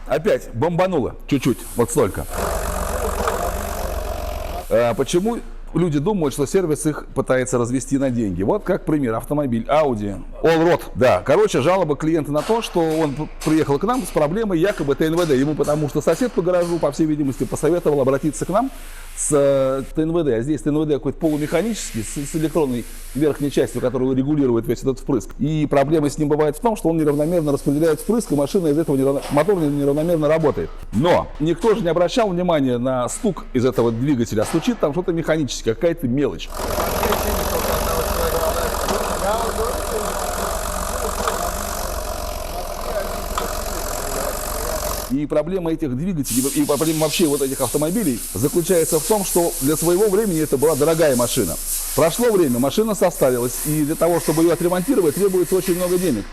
опять бомбануло чуть-чуть, вот столько. Почему люди думают, что сервис их пытается развести на деньги? Вот как пример, автомобиль Audi Allroad. Да, короче, жалоба клиента на то, что он приехал к нам с проблемой якобы ТНВД. Ему потому что сосед по гаражу, по всей видимости, посоветовал обратиться к нам с ТНВД. А здесь ТНВД какой-то полумеханический, с электронной верхней частью, которая регулирует весь этот впрыск. И проблема с ним бывает в том, что он неравномерно распределяет впрыск, и машина из этого мотор неравномерно работает. Но никто же не обращал внимания на стук из этого двигателя. Стучит там что-то механическое, какая-то мелочь. И проблема этих двигателей, и проблема вообще вот этих автомобилей заключается в том, что для своего времени это была дорогая машина. Прошло время, машина состарилась, и для того, чтобы ее отремонтировать, требуется очень много денег.